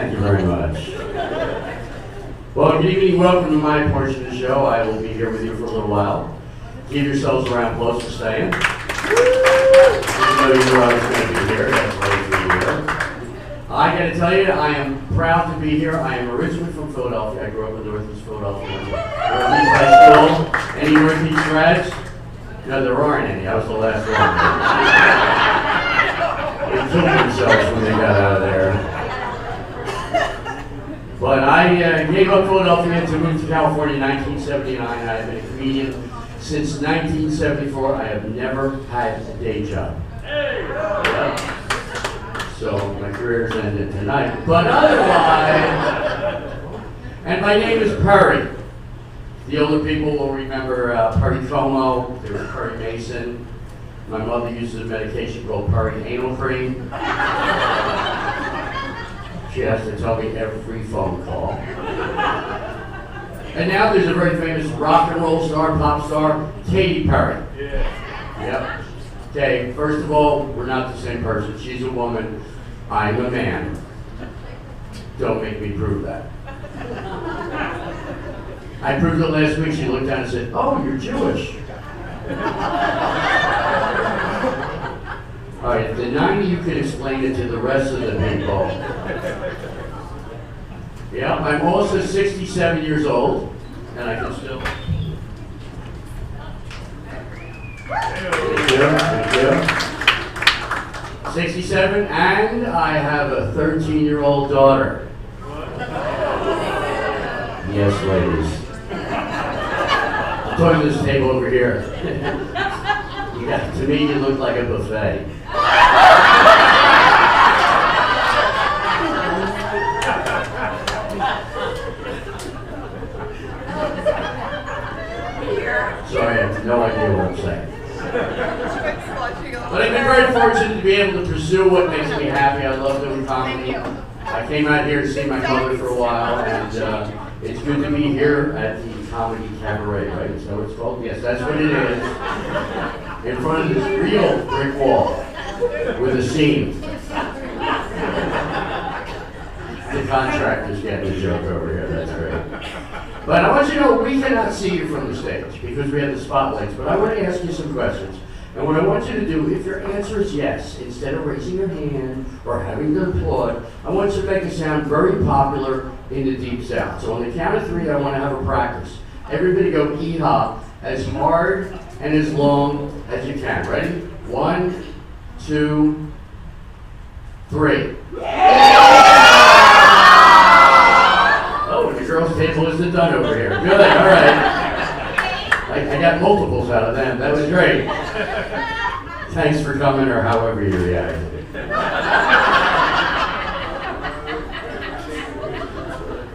Thank you very much. Well, good evening. Welcome to my portion of the show. I will be here with you for a little while. Give yourselves a round of applause for staying. Even though you knew I was going to be here, that's why you're here. I got to tell you, I am proud to be here. I am originally from Philadelphia. I grew up in Northeast Philadelphia. Northeast High School. Any Northeast grads? No, there aren't any. I was the last one. They killed themselves when they got out of there. But I gave up Philadelphia to move to California in 1979. I have been a comedian since 1974. I have never had a day job. Yep. So my career's ended tonight. But otherwise, and my name is Perry. The older people will remember Perry Como. There was Perry Mason. My mother uses a medication called Perry Anal Cream. She has to tell me every phone call. And now there's a very famous rock and roll star, pop star, Katy Perry. Yeah. Yep. Okay, first of all, we're not the same person. She's a woman. I'm a man. Don't make me prove that. I proved it last week. She looked down and said, "Oh, you're Jewish." All right, the 90 you can explain it to the rest of the people. Yeah, I'm also 67 years old, and I can still. Thank you. 67, and I have a 13-year-old daughter. Yes, ladies. I'm talking to this table over here. Yeah, to me, you look like a buffet. Sorry, I have no idea what I'm saying. But I've been very fortunate to be able to pursue what makes me happy. I love doing comedy. I came out here to see my mother for a while, and it's good to be here at the Comedy Cabaret, right? Is that what it's called? Yes, that's what it is. In front of this real brick wall with a scene. The contractor's getting a joke over here, that's great. But I want you to know, we cannot see you from the stage because we have the spotlights, but I want to ask you some questions. And what I want you to do, if your answer is yes, instead of raising your hand or having to applaud, I want you to make it sound very popular in the Deep South. So on the count of 3, I want to have a practice. Everybody go hee-haw as hard and as long as you can. Ready? 1, 2, 3. Oh, the girls' table isn't done over here. Good, all right. I got multiples out of them. That was great. Thanks for coming, or however you reacted.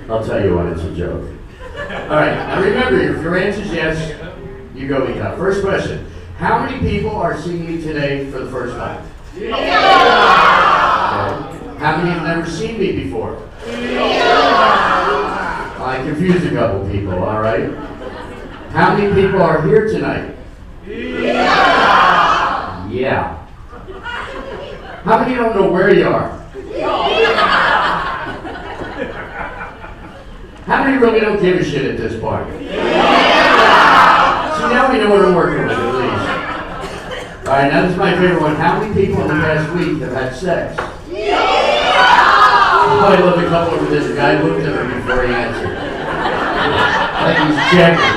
I'll tell you when it's a joke. All right, now remember, if your answer is yes, you go eat up. First question, how many people are seeing me today for the first time? Yeah. Okay. How many have never seen me before? Yeah. I confused a couple people, all right? How many people are here tonight? Yeah. Yeah. How many don't know where you are? How many really don't give a shit at this point? See, now we know what I'm working with, at least. All right, now this is my favorite one. How many people in the past week have had sex? I love the couple over this. The guy looked at her before he answered. Like he's checking.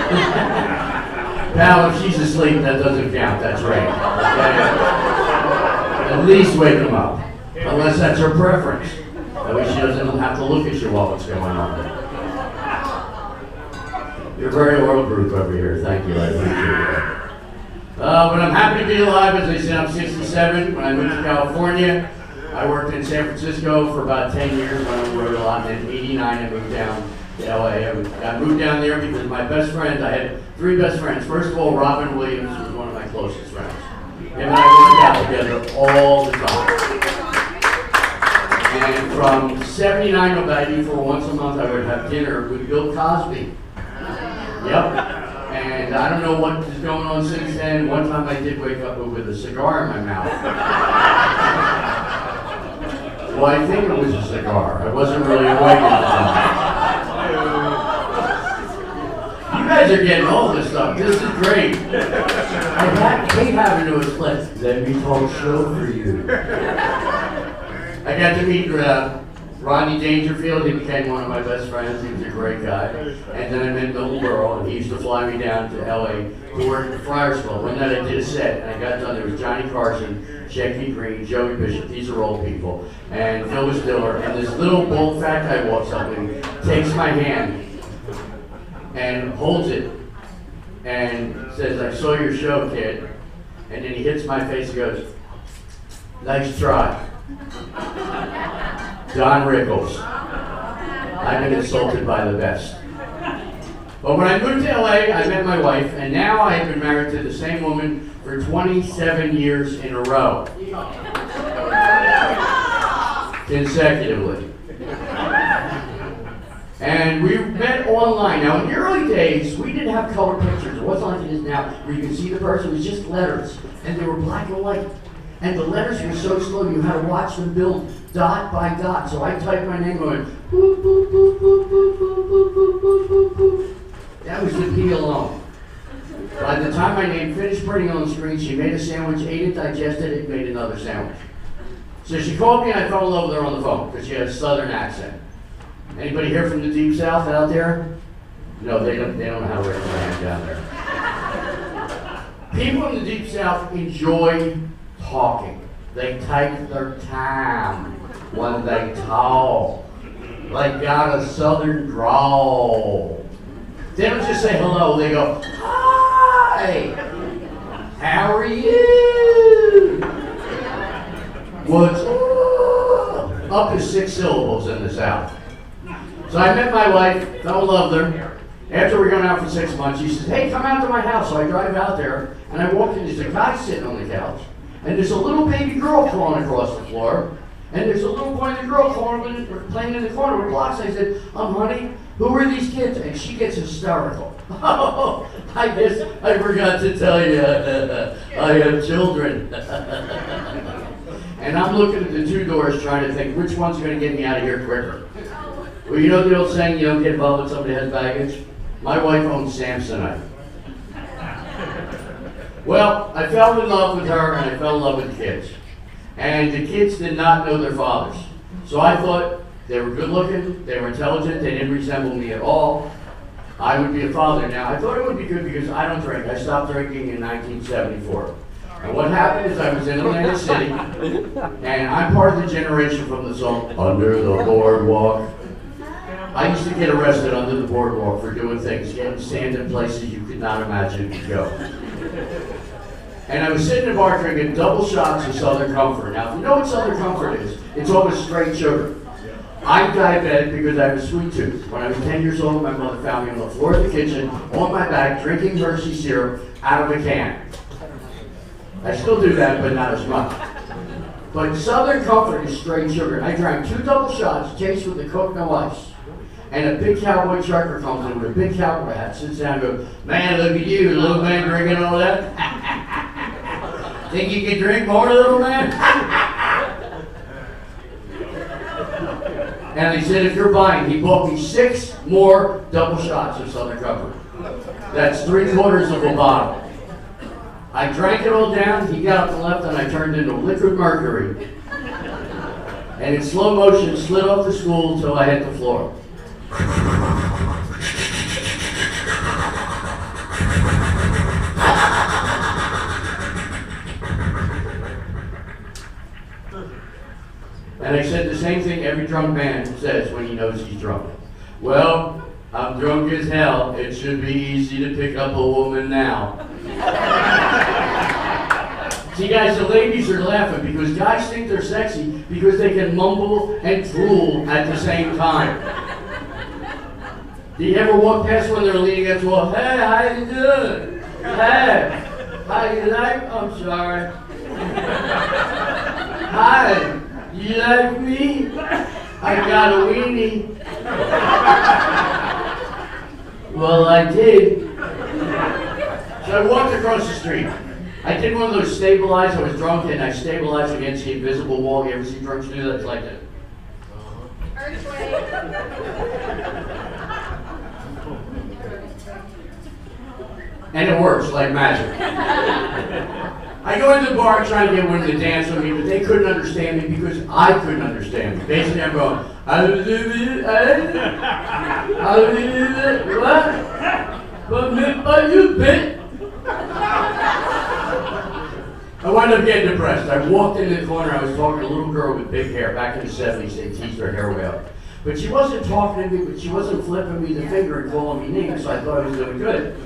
Now, if she's asleep, that doesn't count. That's right. Okay? At least wake him up. Unless that's her preference. That way she doesn't have to look at you while it's going on. You're a very loyal group over here. Thank you. I appreciate that. But I'm happy to be alive. As I said, I'm 67. When I moved to California, I worked in San Francisco for about 10 years when I wrote a lot. And in 89, I moved down to LA. I moved down there because my best friends, I had 3 best friends. First of all, Robin Williams was one of my closest friends. Him and I worked out together all the time. And from 79 to 94, once a month, I would have dinner with Bill Cosby. Yep. And I don't know what is going on since then. One time I did wake up with a cigar in my mouth. Well, I think it was a cigar. I wasn't really awake at the time. You guys are getting all this stuff. This is great. I hate having to explain. Let me talk show for you. I got to meet Rodney Dangerfield. He became one of my best friends. He was a great guy. And then I met Bill Burrell, and he used to fly me down to L.A. to work at Friarsville. One night I did a set, and I got done. There was Johnny Carson, Shecky Green, Joey Bishop. These are old people. And Phil was Diller. And this little bald fat guy walks up and takes my hand and holds it and says, "I saw your show, kid." And then he hits my face and goes, "Nice try. Don Rickles. I've been insulted by the best." But when I moved to LA, I met my wife, and now I have been married to the same woman for 27 years in a row. Consecutively. And we met online. Now, in the early days, we didn't have color pictures. It wasn't like it is now, where you can see the person. It was just letters, and they were black and white. And the letters were so slow, you had to watch them build dot by dot. So I typed my name, going, boop, boop, boop, boop, boop, boop, boop, boop, boop, boop, boop. That was the P alone. By the time my name finished printing on the screen, she made a sandwich, ate it, digested it, made another sandwich. So she called me, and I fell in love with her on the phone, because she had a southern accent. Anybody here from the Deep South out there? No, they don't know how to raise their hand down there. People in the Deep South enjoy talking. They take their time when they talk. They got a southern drawl. They don't just say hello, they go, "Hi, how are you? What's up?" Up to 6 syllables in the South. So I met my wife, fell in love with her. After we were going out for 6 months, she says, "Hey, come out to my house." So I drive out there, and I walk in, there's a guy sitting on the couch, and there's a little baby girl crawling across the floor, and there's a little boy and a girl playing in the corner with blocks. I said, "Honey, who are these kids?" And she gets hysterical. "Oh, I guess I forgot to tell you, I have children." And I'm looking at the 2 doors trying to think which one's going to get me out of here quicker. Well, you know the old saying, you don't get involved with somebody who has baggage? My wife owns Samsonite. Well, I fell in love with her, and I fell in love with the kids. And the kids did not know their fathers. So I thought they were good looking, they were intelligent, they didn't resemble me at all. I would be a father. Now, I thought it would be good because I don't drink. I stopped drinking in 1974. And what happened is I was in Atlantic City, and I'm part of the generation from the song, "Under the Boardwalk." I used to get arrested under the boardwalk for doing things, getting sand in places you could not imagine to go. And I was sitting in a bar drinking double shots of Southern Comfort. Now, if you know what Southern Comfort is, it's almost straight sugar. I'm diabetic because I have a sweet tooth. When I was 10 years old, my mother found me on the floor of the kitchen, on my back, drinking Hershey syrup out of a can. I still do that, but not as much. But Southern Comfort is straight sugar. I drank 2 double shots, chased with a Coke, no ice. And a big cowboy trucker comes in with a big cowboy hat, sits down and goes, "Man, look at you, little man, drinking all that. Think you can drink more, little man?" And he said, "If you're buying," he bought me 6 more double shots of Southern Comfort. That's 3/4 of a bottle. I drank it all down, he got up and left, and I turned into liquid mercury. And in slow motion, slid off the stool until I hit the floor. And I said the same thing every drunk man says when he knows he's drunk. "Well, I'm drunk as hell. It should be easy to pick up a woman now." See, guys, the ladies are laughing because guys think they're sexy because they can mumble and drool at the same time. Do you ever walk past when they're leaning against the wall? "Hey, how you doing? Hey, how you like?" "I'm sorry." "Hi, you like me? I got a weenie." "Well, I did." So I walked across the street. I did one of those stabilize. I was drunk and I stabilized against the invisible wall. You ever see drunks do that? It's like that. And it works like magic. I go into the bar trying to get women to dance with me, but they couldn't understand me because I couldn't understand them. Basically, I'm going, what? You bit? I wound up getting depressed. I walked in the corner. I was talking to a little girl with big hair. Back in the 70s, they teased her hair way up. But she wasn't talking to me, but she wasn't flipping me the finger and calling me names, so I thought I was doing good.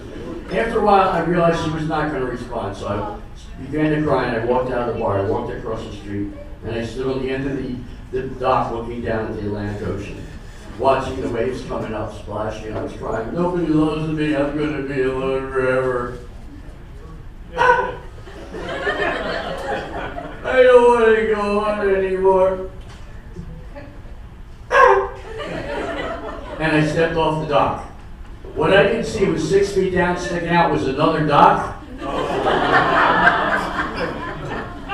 After a while, I realized she was not going to respond, so I began to cry, and I walked out of the bar. I walked across the street, and I stood on the end of the dock looking down at the Atlantic Ocean, watching the waves coming up, splashing. I was crying, nobody loves me, I'm going to be alone forever. I don't want to go on anymore. And I stepped off the dock. What I didn't see was 6 feet down, sticking out was another dock.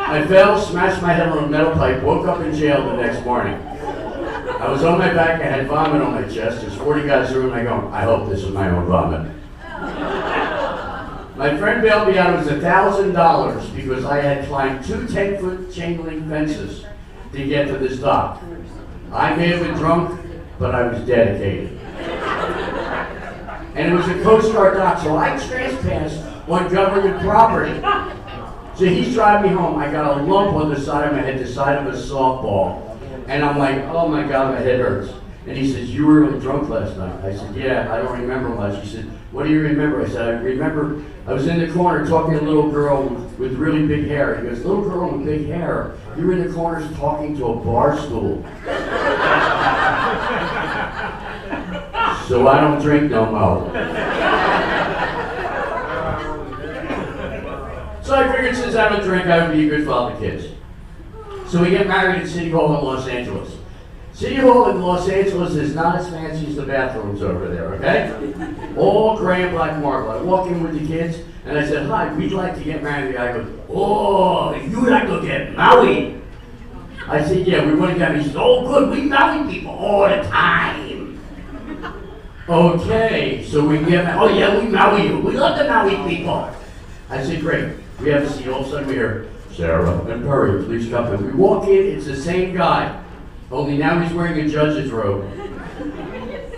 I fell, smashed my head on a metal pipe, woke up in jail the next morning. I was on my back, I had vomit on my chest. There's 40 guys in the room, I go, I hope this is my own vomit. My friend bailed me out. It was $1,000 because I had climbed 2 10-foot chain link fences to get to this dock. I may have been drunk, but I was dedicated. And it was a Coast Guard dock, so I trespassed on government property. So he's driving me home. I got a lump on the side of my head, the side of a softball. And I'm like, oh my God, my head hurts. And he says, you were really drunk last night. I said, yeah, I don't remember much. He said, what do you remember? I said, I remember I was in the corner talking to a little girl with really big hair. He goes, little girl with big hair, you were in the corners talking to a bar stool. So I don't drink no more. So I figured since I don't drink, I would be a good father to kids. So we get married at City Hall in Los Angeles. City Hall in Los Angeles is not as fancy as the bathrooms over there, okay? All gray and black marble. I walk in with the kids, and I said, hi, we'd like to get married. The guy goes, oh, you'd like to get married? I said, yeah, we want to get married. He said, oh, good, we marry people all the time. Okay, so we get married. Oh, yeah, we marry you. We love to marry people. I said, great. We have a seat. All of a sudden we hear, Sarah and Perry, please come in. We walk in, it's the same guy. Only now he's wearing a judge's robe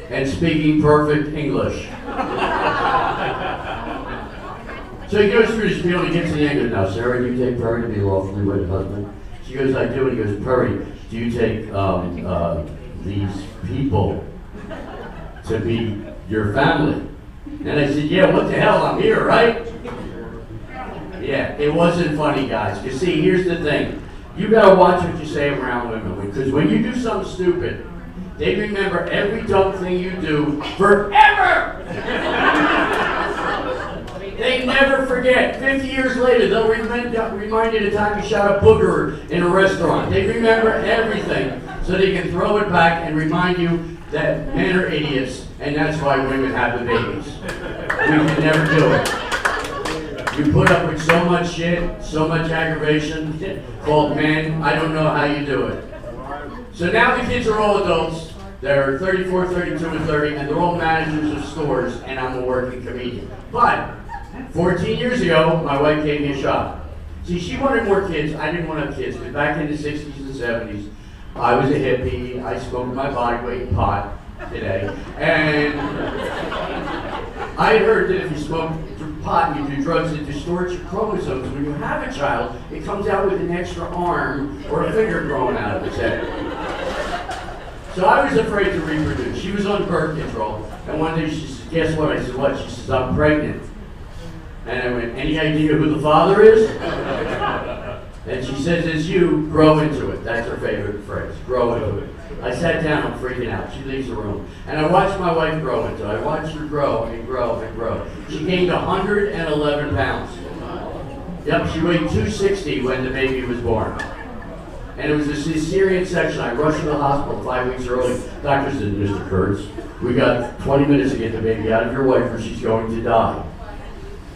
and speaking perfect English. So he goes through his spiel and he gets to the end of it. Now, Sarah, do you take Perry to be lawfully wedded husband? She goes, I do. And he goes, Perry, do you take these people to be your family? And I said, yeah, what the hell? I'm here, right? Yeah, it wasn't funny, guys. You see, here's the thing. You gotta watch what you say around women, because when you do something stupid, they remember every dumb thing you do forever! They never forget. 50 years later, they'll remind you the time you shot a booger in a restaurant. They remember everything, so they can throw it back and remind you that men are idiots, and that's why women have the babies. We can never do it. You put up with so much shit, so much aggravation called men. I don't know how you do it. So now the kids are all adults. They're 34, 32, and 30, and they're all managers of stores, and I'm a working comedian. But 14 years ago, my wife gave me a shot. See, she wanted more kids. I didn't want to have kids, because back in the 60s and 70s, I was a hippie. I smoked my body weight in pot today. And I had heard that if you smoke pot and you do drugs, it distorts your chromosomes. When you have a child, it comes out with an extra arm or a finger growing out of its head. So I was afraid to reproduce. She was on birth control, and one day she said, guess what? I said, what? She says, I'm pregnant. And I went, any idea who the father is? And she says, it's you, grow into it. That's her favorite phrase, grow into it. I sat down, I'm freaking out. She leaves the room. And I watched my wife grow into it. I watched her grow and grow and grow. She gained 111 pounds. Yep, she weighed 260 when the baby was born. And it was a cesarean section. I rushed to the hospital 5 weeks early. Doctor said, Mr. Kurtz, we got 20 minutes to get the baby out of your wife or she's going to die.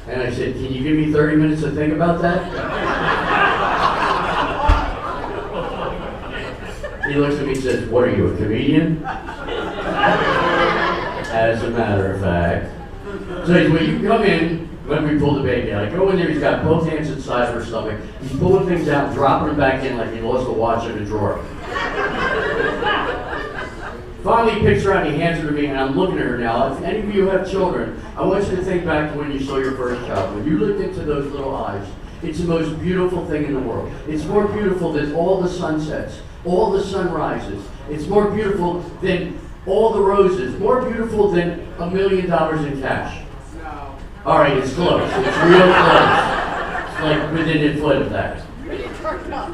And I said, can you give me 30 minutes to think about that? He looks at me and says, what are you, a comedian? As a matter of fact. So he said, well, you come in when we pull the baby out. I go in there, he's got both hands inside of her stomach. He's pulling things out, dropping them back in like he lost a watch in a drawer. Finally, he picks her out and he hands her to me, and I'm looking at her now. If any of you have children, I want you to think back to when you saw your first child. When you looked into those little eyes, it's the most beautiful thing in the world. It's more beautiful than all the sunsets, all the sunrises. It's more beautiful than all the roses, more beautiful than $1 million in cash. No. All right, it's close. It's real close. It's like within a foot of that.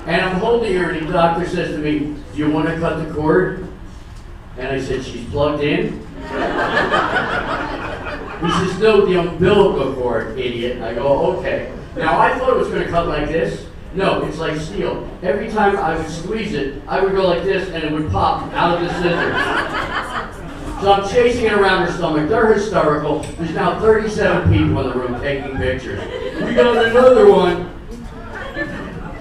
And I'm holding her, and the doctor says to me, do you want to cut the cord? And I said, she's plugged in? He says, no, the umbilical cord, idiot. I go, okay. Now, I thought it was going to cut like this. No, it's like steel. Every time I would squeeze it, I would go like this, and it would pop out of the scissors. So I'm chasing it around her stomach. They're hysterical. There's now 37 people in the room taking pictures. We got another one.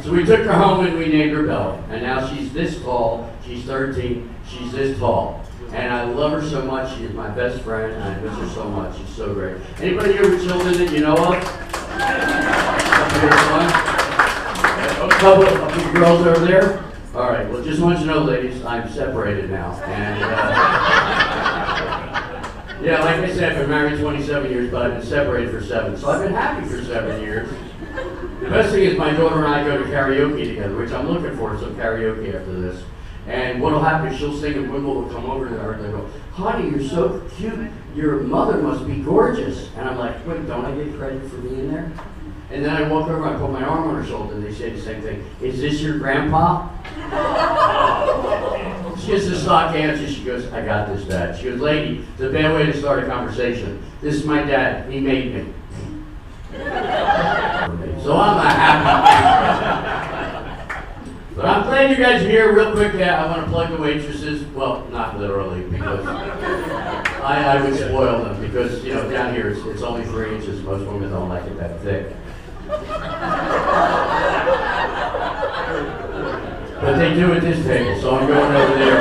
So we took her home and we named her Bella. And now she's this tall. She's 13. She's this tall. And I love her so much. She is my best friend, and I miss her so much. She's so great. Anybody here with children that you know of? A couple of you girls over there? All right. Well, just want you to know, ladies, I'm separated now. And yeah, like I said, I've been married 27 years, but I've been separated for 7. So I've been happy for 7 years. The best thing is my daughter and I go to karaoke together, which I'm looking for some karaoke after this. And what'll happen is she'll sing and Wimble will come over to her and they go, honey, you're so cute. Your mother must be gorgeous. And I'm like, wait, don't I get credit for being there? And then I walk over, I put my arm on her shoulder, and they say the same thing. Is this your grandpa? She gets the stock answer. She goes, I got this, Dad. She goes, lady, it's a bad way to start a conversation. This is my dad. He made me. So I'm a happy But I'm glad you guys are here. Real quick, I want to plug the waitresses. Well, not literally, because I would spoil them. Because, you know, down here it's only 3 inches. Most women don't like it that thick. But they do at this table, so I'm going over there.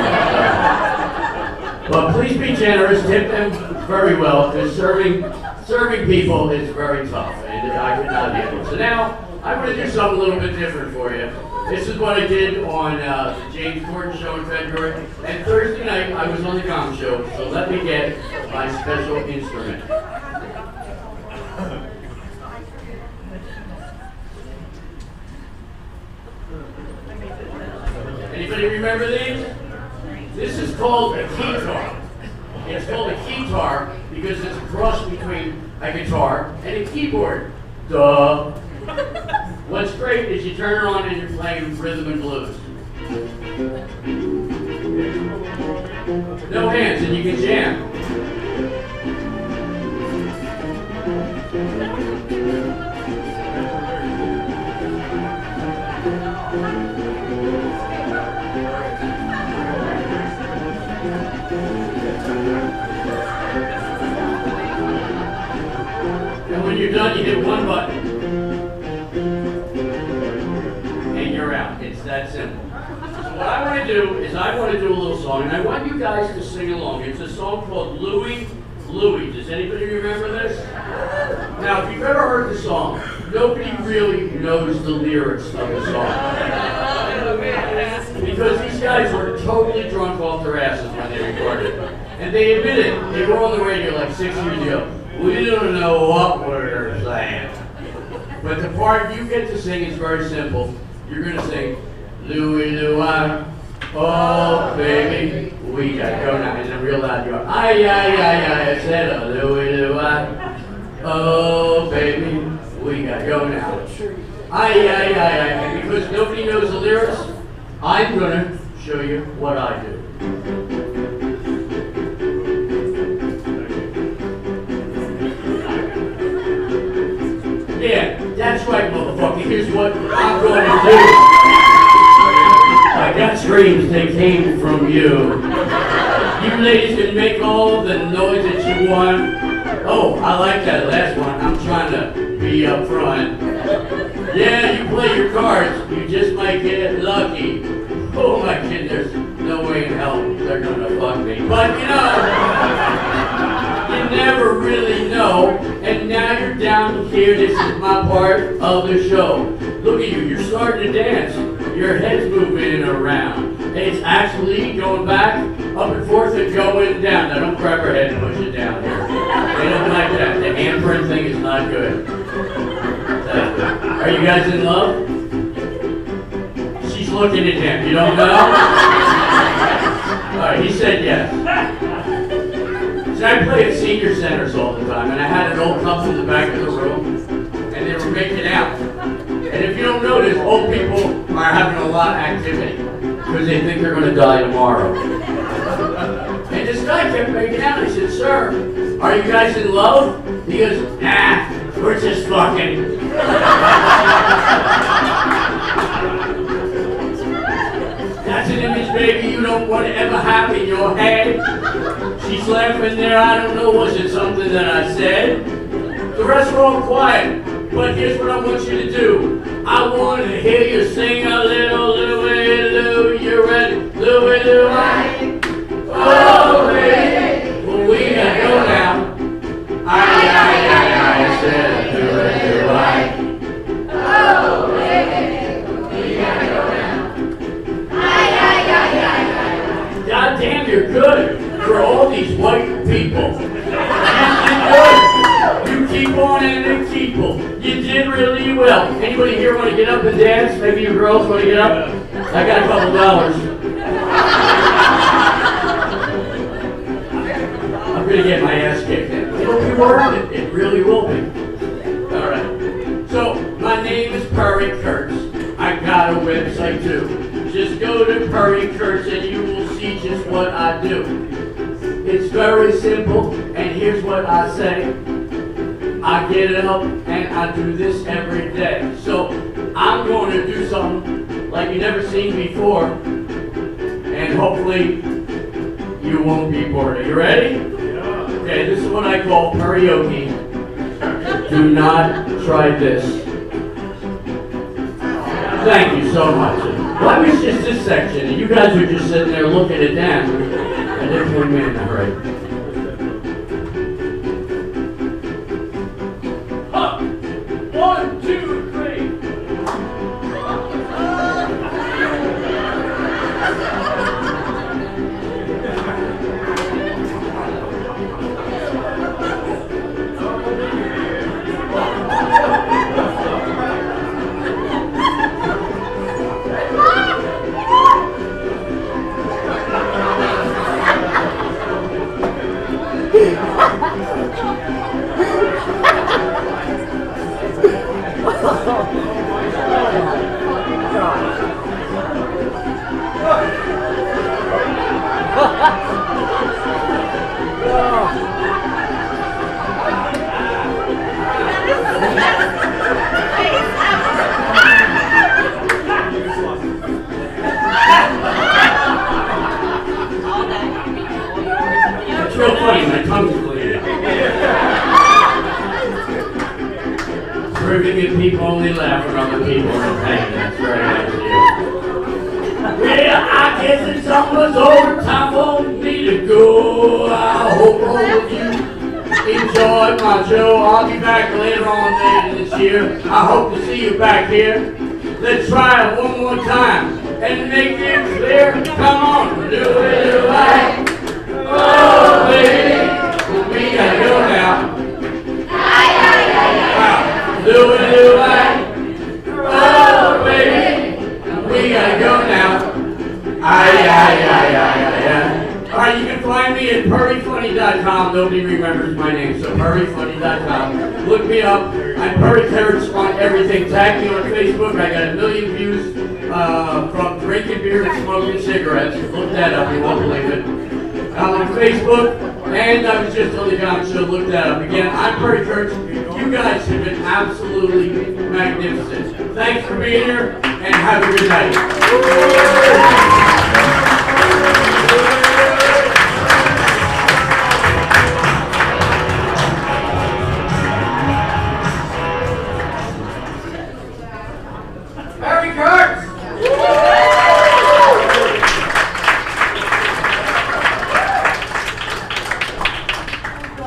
But please be generous. Tip them very well, because serving people is very tough, and I cannot handle it. So now, I'm going to do something a little bit different for you. This is what I did on the James Kurtz show in February. And Thursday night, I was on the Gong show, so let me get my special instrument. Anybody remember these? This is called a keytar. It's called a keytar because it's a cross between a guitar and a keyboard. Duh. What's great is you turn it on and you're playing rhythm and blues. No hands and you can jam. And when you're done, you hit one button. And you're out. It's that simple. So what I want to do is I want to do a little song, and I want you guys to sing along. It's a song called Louie, Louie. Does anybody remember this? Now, if you've ever heard the song, nobody really knows the lyrics of the song. Because these guys were totally drunk off their asses when they recorded it. And they admitted, they were on the radio like 6 years ago. We don't know what we're saying. But the part you get to sing is very simple. You're going to sing, Louie, Louie, oh, baby, we got to go now. And then real loud, you go, ay, ay, ay, ay, I said, Louie, Louie, oh, baby, we got to go now. Ay, ay, ay, ay. And because nobody knows the lyrics, I'm going to show you what I do. Yeah, that's right, motherfucker. Here's what I'm going to do. I got dreams that came from you. You ladies can make all the noise that you want. Oh, I like that last one. I'm trying to be up front. Yeah, you play your cards. You just might get lucky. Oh my kid, there's no way in hell they're gonna fuck me. But you never really know. And now you're down here. This is my part of the show. Look at you. You're starting to dance. Your head's moving around. It's actually going back, up and forth, and going down. Now don't grab her head and push it down here. They don't like that. The handprint thing is not good. Are you guys in love? She's looking at him. You don't know? Alright, he said yes. See, I play at senior centers all the time, and I had an old couple in the back of the room, and they were making out. And if you don't notice, old people are having a lot of activity because they think they're going to die tomorrow. And this guy kept making out. I said, "Sir, are you guys in love?" He goes, "Nah, we're just fucking." That's an image, baby, you don't want to ever have in your head. She's laughing there. I don't know, was it something that I said? The rest are all quiet. But here's what I want you to do. I want to hear you sing a little Louie Lou. You ready? Louie Lou, oh, baby. Well, we gotta go now. I said Louie Lou, oh, baby. We gotta go now. God damn, you're good for all these white people. You keep on and keep on. You did really well. Anybody here want to get up and dance? Maybe you girls want to get up? I got a couple dollars. I'm going to get my ass kicked in. It'll be worth it. It really will be. All right. So, my name is Perry Kurtz. I got a website too. Just go to Perry Kurtz and you will see just what I do. It's very simple, and here's what I say. I get up and I do this every day. So I'm going to do something like you've never seen before, and hopefully you won't be bored. Are you ready? Yeah. Okay, this is what I call karaoke. Do not try this. Thank you so much. Well, I was just this section, and you guys were just sitting there looking at them, and they came in, all right. One, two, three. It's real funny, my tongue's bleeding. Proving that people only laugh when other people are pain. That's very nice of you. Well, I guess it's almost over time for me to go. I hope all of you enjoyed my show. I'll be back later on later this year. I hope to see you back here. Let's try it one more time and make it clear. Come on, do it right. Oh, baby, we gotta go now. Do it right. Oh, baby, we gotta go now. Alright, you can find me at PurryFunny.com. Nobody remembers my name, so PurryFunny.com. Look me up. I'm Perry Kurtz on everything. Tag me on Facebook. I got 1 million views from drinking beer and smoking cigarettes. Look that up, you won't believe it. I'm on Facebook, and I was just on the John Show. Look that up. Again, I'm Perry Kurtz. You guys have been absolutely magnificent. Thanks for being here, and have a good night.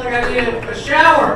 like I need a shower.